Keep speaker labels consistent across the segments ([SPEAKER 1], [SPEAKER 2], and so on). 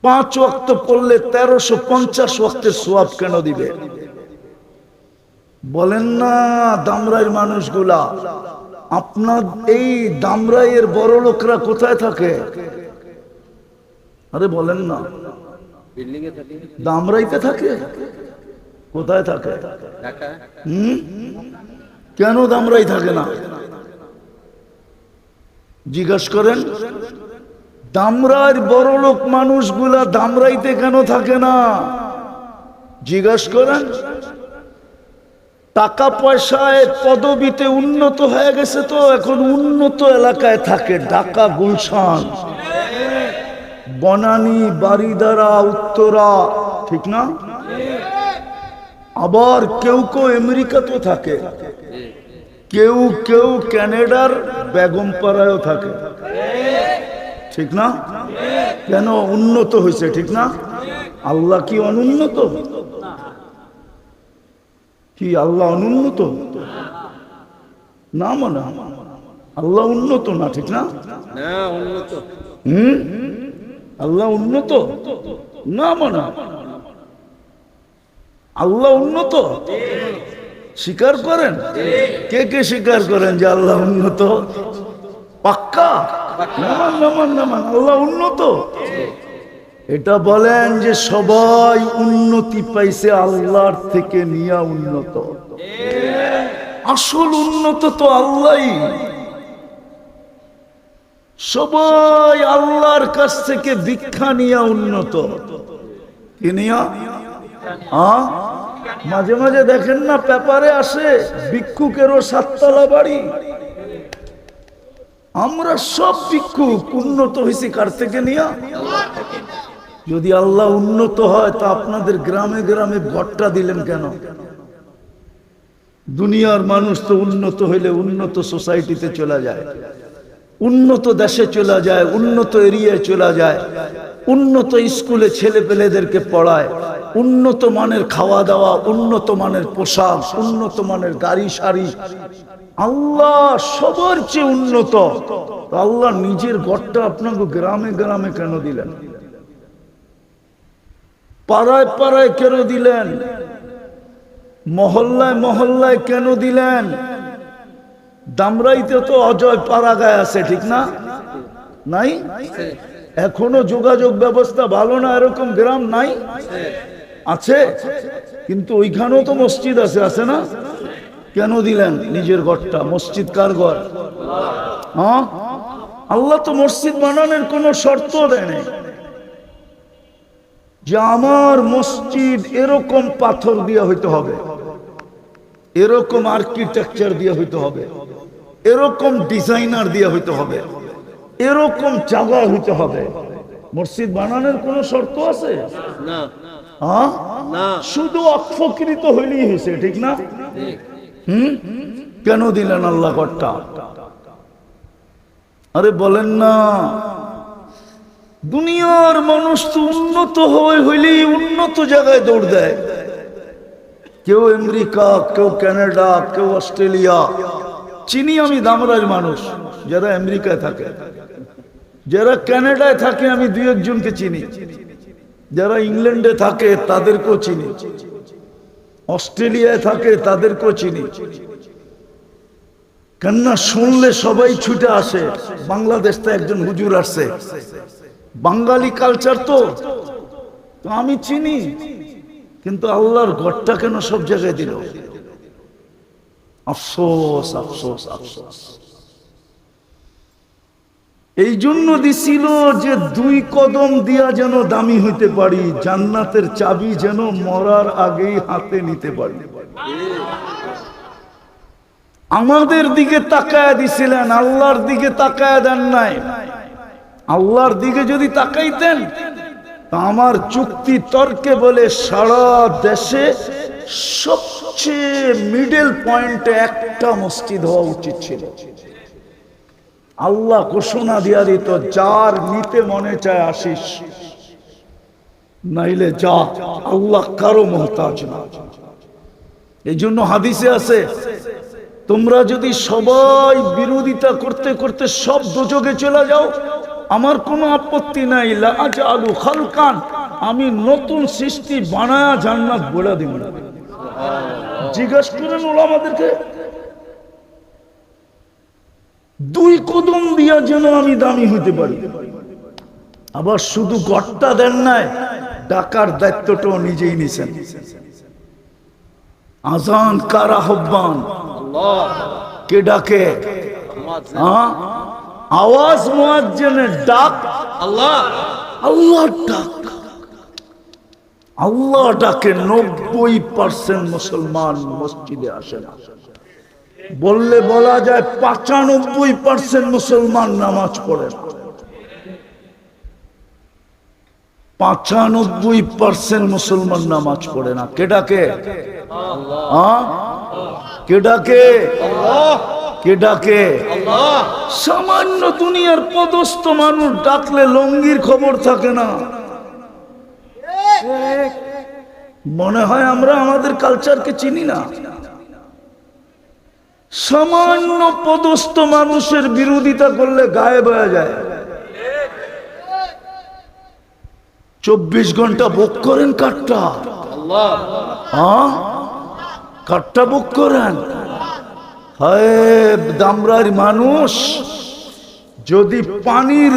[SPEAKER 1] 5 ওয়াক্ত পড়লে 1350 ওয়াক্তের সওয়াব কেন দিবে? বলেন না দামরাইয়ের মানুষগুলা, আপনার এই দামরাইয়ের বড় লোকরা কোথায় থাকে? আরে বলেন না। দামরাইতে থাকে? কোথায় থাকে? কেন দামরাই থাকে না? জিজ্ঞাসা করেন। দামরাইয়ের বড় লোক মানুষগুলা দামরাইতে কেন থাকে না? জিজ্ঞাসা করেন। টাকা পয়সায় পদবিতে উন্নত হয়ে গেছে, তো এখন উন্নত এলাকায় থাকে, ঢাকা, গুলশান, বনানী, বারিধারা, উত্তরা, ঠিক না? আবার কেউ কেউ আমেরিকাতেও থাকে, কেউ কেউ কানাডার বেগমপাড়ায়ও থাকে, ঠিক না? কেন? উন্নত হয়েছে, ঠিক না? আল্লাহ কি অনুন্নত? কি আল্লাহ অনুন্নত? না মনে আল্লাহ উন্নত না, ঠিক না? আল্লাহ উন্নত না মনে আল্লাহ উন্নত স্বীকার করেন? কে কে স্বীকার করেন যে আল্লাহ উন্নত? পাক্কা? আল্লাহ উন্নত। এটা বলেন যে সবাই উন্নতি পাইছে আল্লাহর থেকে নিয়া উন্নত। আসল উন্নত তো আল্লাহই। সবাই আল্লাহর কাছ থেকে ভিক্ষা নিয়া উন্নত। কি নিয়া? মাঝে মাঝে দেখেন না পেপারে আসে ভিক্ষুকেরও 7 তলা বাড়ি। আমরা সব ভিক্ষুক। উন্নত হয়েছি কার থেকে নিয়া? যদি আল্লাহ উন্নত হয় তা আপনাদের গ্রামে গ্রামে ভোটটা দিলেন কেন? দুনিয়ার মানুষ তো উন্নত হইলে উন্নত সোসাইটিতে চলে যায়, উন্নত দেশে চলে যায়, উন্নত এরিয়ায় চলে যায়, উন্নত স্কুলে ছেলে পেলেদেরকে পড়ায়, উন্নত মানের খাওয়া দাওয়া, উন্নত মানের পোশাক, উন্নত মানের গাড়ি সারি। আল্লাহ সবার চেয়ে উন্নত। আল্লাহ নিজের ঘরটা আপনাকে গ্রামে গ্রামে কেন দিলেন? পাড়ায় পাড়ায় কেন দিলেন? মহল্লায় মহল্লায় কেন দিলেন? দামরাইতে তো অজয় পাড়াগায় আছে, ঠিক না? নাই? এখনো যোগাযোগ ব্যবস্থা ভালো না এরকম গ্রাম নাই? আছে, কিন্তু ওইখানেও তো মসজিদ আছে, আছে না? কেন দিলেন নিজের ঘরটা? মসজিদ কার ঘর? হ্যাঁ, আল্লাহ তো মসজিদ বানানোর কোনো শর্ত দেয় নাই যে আমার মসজিদ এরকম পাথর দিয়ে হইতে হবে, এরকম আর্কিটেকচার দিয়ে হইতে হবে, এরকম ডিজাইনার দিয়ে হইতে হবে, এরকম জায়গা হইতে হবে। মসজিদ বানানোর কোনো শর্ত আছে? না। হ্যাঁ, শুধু অফকৃত হইলেই হয়েছে, ঠিক না? কেন দিলেন আল্লাহ ঘরটা? আরে বলেন না। দুনিয়ার মানুষ তো উন্নত হইলেই উন্নত জায়গায় দৌড় দেয়। কেউ আমেরিকা, কেউ কানাডা, কেউ অস্ট্রেলিয়া। চিনি আমি দামরাইয়ের মানুষ যারা আমেরিকায় থাকে, যারা কানাডায় থাকে আমি 2-1 জনকে চিনি, যারা ইংল্যান্ডে থাকে তাদেরকেও চিনি, অস্ট্রেলিয়ায় থাকে তাদেরকেও চিনি। কেননা শুনলে সবাই ছুটে আসে। বাংলাদেশে একজন হুজুর আসছে, বাঙালি কালচার তো আমি চিনি, কিন্তু আল্লাহর ঘরটা কেন সব জায়গায় দিল? আফসোস আফসোস আফসোস। এই জন্য দিছিল যে 2 কদম দিয়া যেন দামি হইতে পারি, জান্নাতের চাবি যেন মরার আগেই হাতে নিতে পারি। আমাদের দিকে তাকায় দিছিলেন, আল্লাহর দিকে তাকায় দেন নাই। আল্লাহর দিকে যদি তাকাইতেন তা আমার যুক্তি তর্কে বলে সারা দেশে সবচেয়ে মিডল পয়েন্টে একটা মসজিদ হওয়া উচিত ছিল। আল্লাহ ঘোষণা দিয়া দিত, যার নিতে মনে চায় আসিস, নাইলে যা, আল্লাহ কারো মুহতাজ না। এই জন্য হাদিসে আছে, তোমরা যদি সবাই বিরোধিতা করতে করতে সব দোজখে চলে যাও, আমার কোনো আপত্তি নাই, লা আজআলু খালকান, আমি নতুন সৃষ্টি বানায়া জান্নাত বলে দিব। জিজ্ঞাসা করেন ওলামাদেরকে, 2 কদম দিয়া যেন আমি দামি হইতে পারি। আবার শুধু ঘরটা দেন নাই, ডাকার দায়িত্বটাও নিজেই নিছেন। আজান কার আহ্বান? কে ডাকে? আওয়াজ মুয়াজ্জিনের ডাক আল্লাহ। আল্লাহ ডাক, আল্লাহ ডাকে। 90% মুসলমান মসজিদে আসে না। বললে বলা যায় 95% মুসলমান নামাজ পড়ে না। 95% মুসলমান নামাজ পড়ে না। কে ডাকে? কে ডাকে? কে ডাকে? সামান্য দুনিয়ার পদস্থ মানুষ ডাকলে লঙ্গির খবর থাকে না। মনে হয় আমরা আমাদের কালচারকে চিনি না। সামান্য পদস্থ মানুষের বিরোধিতা করলে গায়েব হয়ে যায়। 24 ঘন্টা ভোগ করেন কাঠটা, কাঠটা ভোগ করেন। হায় দামরার মানুষ, যদি পানির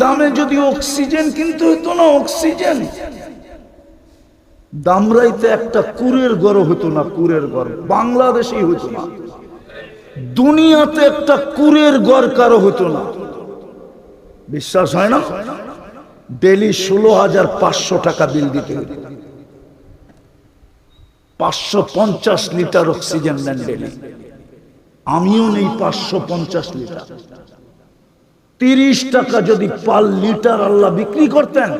[SPEAKER 1] দামে যদি অক্সিজেন কিনতে হতো না, অক্সিজেন, দামরাইতে একটা কুরের ঘর হতো না। কুরের ঘর বাংলাদেশেই হতো না, দুনিয়াতে একটা কুরের ঘর কারো হতো না। বিশ্বাস হয় না? ডেলি 16,500 টাকা বিল দিতে হতো। 550 লিটার অক্সিজেন নেন ডেলি। আমিও নেই 550 লিটার। 30 টাকা যদি পার লিটার আল্লাহ বিক্রি করতেন,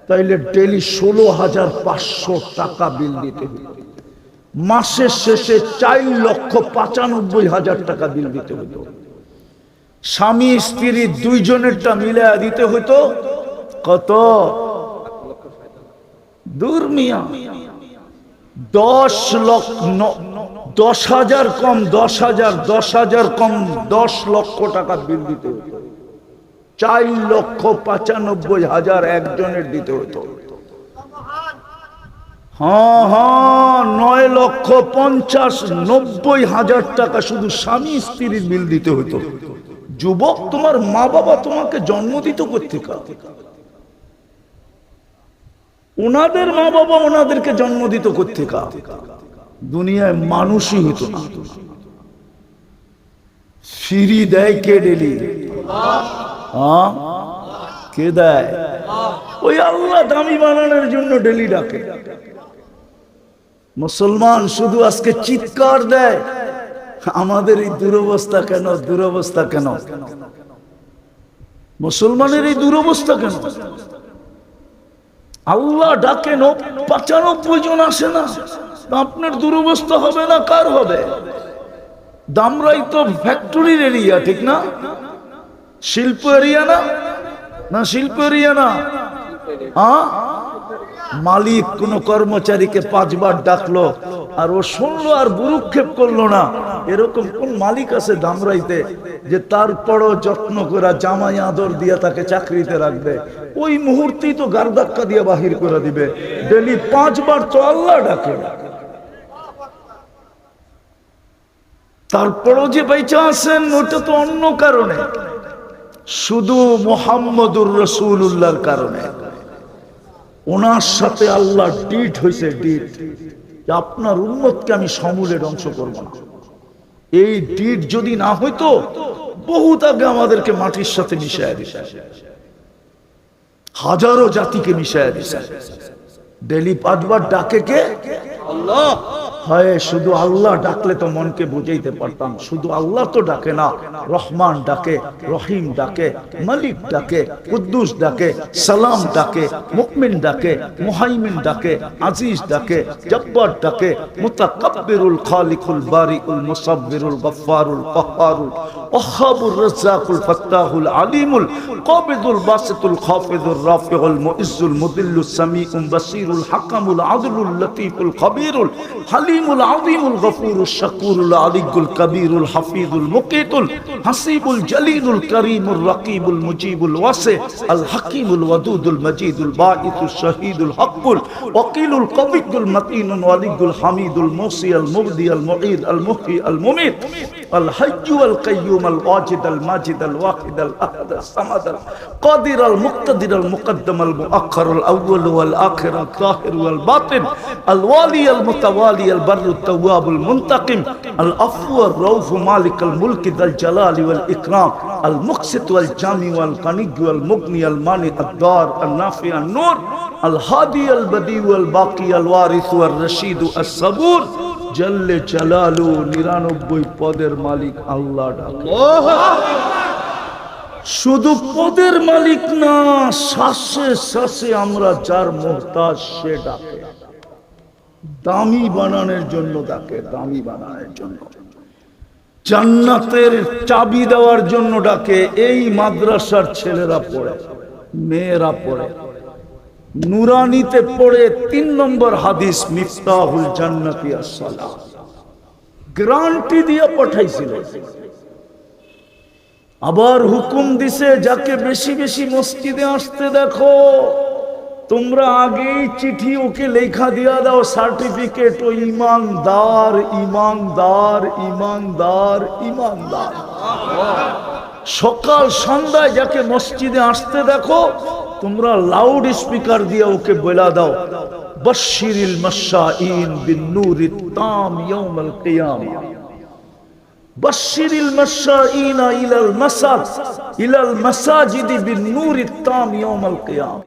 [SPEAKER 1] তাইলে ডেলি 16,500 টাকা বিল দিতে হতো। মাসের শেষে 4,95,000 টাকা বিল দিতে হতো। স্বামী স্ত্রী দুইজনেরটা মিলে দিতে হতো কত? দূর মিয়া, 10,000 কম, 10,000 কম 10 লক্ষ টাকা বিল দিতে হতো। 4,95,000 একজনের দিতে হতো। হ্যাঁ 9,50,90,000 টাকা শুধু স্বামী স্ত্রীর বিল দিতে হতো। যুবক, তোমার মা বাবা তোমাকে জন্ম দিত কোত্থেকে? ওনাদের মা বাবা ওনাদেরকে জন্ম দিত কোত্থেকে? দুনিয়ায় মানুষই হতো না। ফিরি দেয় কে ডেলি? কে দেয়? ওই আল্লাহ দামি বানানোর জন্য ডেলি ডাকে। মুসলমান শুধু আজকে চিৎকার দেয়, আমাদের এই দুরবস্থা কেন? দুরবস্থা কেন? মুসলমানের এই দুরবস্থা কেন? আল্লাহ ডাকে 95 জন আসে না। আপনার দুরবস্থা হবে না, কার হবে? দামরাই তো ফ্যাক্টরির এরিয়া, ঠিক না? শিল্প এরিয়া না? না শিল্প এরিয়া না? মালিক কোন কর্মচারীকে 5 বার ডাকলো আর ও শুনলো আর বুরুক্ষেপ করলো না, এরকম কোন মালিক আছে দামরাইতে যে তারপরও যত্ন করে জামাই আদর দিয়ে তাকে চাকরিতে রাখবে? ওই মুহূর্তেই তো গারধাক্কা দিয়ে বাহির করে দিবে। ডেলি 5 বার তো আল্লাহ ডাকে, তারপরও যে বেঁচে আছেন ওটা তো অন্য কারণে, শুধু মুহাম্মদুর রাসূলুল্লাহর কারণে। ওনার সাথে আল্লাহ ডিট হয়েছে, ডিট, যে আপনার উম্মতকে আমি সমূলে ধ্বংস করব না। এই ডিট যদি না হইতো বহুত আগে আমাদেরকে মাটির সাথে মিশায় দিছে, হাজারো জাতিকে মিশায় দিছে। ডেলি 5 বার ডাকে কে? আল্লাহ। হয় শুধু আল্লাহ ডাকলে তো মনকে বুঝাইতে পারতাম। শুধু আল্লাহ তো ডাকে না, রহমান ডাকে, রহিম ডাকে, মালিক ডাকে, কুদ্দুস ডাকে, সালাম ডাকে, মুকমিন ডাকে, মুহাইমিন ডাকে, আজিজ ডাকে, জব্বার ডাকে, মুতাকাব্বিরুল খালিকুল বারিকুল মুসাব্বিরুল গফফারুল কাহ্হারুল ওয়াহ্হাবুর রাজ্জাকুল ফাত্তাহুল আলিমুল কাবিদুল বাসিতুল খাফিদুর রাফিউল মুইজ্জুল মুদিল্লুস সামিউল বাসিরুল হাকামুল আদলুল লতীফুল খবীরুল হালিম হালিমুল আযীমুল গফুরুশ শাকুরুল আলিয়ুল কবীরুল হাফিজুল মুকীতুল হাসিবুল জলিলুল করিমুর রকিবুল মুজিবুল ওয়াসি আল হাকিমুল ওয়াদুদুল মজিদুল বাঈসুশ শাহীদুল হকুল ওয়াকিলুল কবিয়ুল মতিনুল ওয়ালিয়ুল হামিদুল মুসি আল মুবদি আল মুঈদ আল মুহয়ি আল মুমীত আল হাইয়্যু আল কাইয়্যুম আল ওয়াজিদ আল মাজিদ আল ওয়াহিদ আল আহাদ আল সামাদ আল কাদির আল মুক্তাদির আল মুকদ্দম আল মুআখখার আল আউয়াল ওয়াল আখির আল যাহির ওয়াল বাতিন আল ওয়ালি আল মুতাওয়ালি আল বাররু التواب المنتقم العفو الرؤوف مالك الملك ذا الجلال والإكرام المقسط والجامع والغني والمغني المانع الضار النافع النور الهادي البديع والباقي الوارث والرشيد الصبور جل جلاله 99 পদের মালিক আল্লাহ আল্লাহ শুধু পদের মালিক না শ্বাসে শ্বাসে আমরা যার মুহতাজ সে ডাকে দামি বানানোর জন্য ডাকে দামি বানানোর জন্য জান্নাতের চাবি দেওয়ার জন্য ডাকে এই মাদ্রাসার ছেলেরা পড়ে মেয়েরা পড়ে নুরানিতে পড়ে 3 নম্বর হাদিস মিফতাহুল জান্নাতি as-সালাহ গ্যারান্টি দিয়ে পাঠাইছিল আবার হুকুম দিছে যাকে বেশি বেশি মসজিদে আসতে দেখো তোমরা আগেই চিঠি ওকে লেখা দিয়া দাও সার্টিফিকেট ও ইমানদার ইমানদার ইমানদার ইমানদার সকাল সন্ধ্যায় যাকে মসজিদে আসতে দেখো তোমরা লাউড স্পিকার দিয়ে ওকে বলা দাও বাশশিরিল মাশাঈন বিন নূরিত তাম ইয়াউমাল কিয়ামা বাশশিরিল মাশাঈন ইলাল মাসাজিদ বিন নূরিত তাম ইয়াউমাল কিয়ামা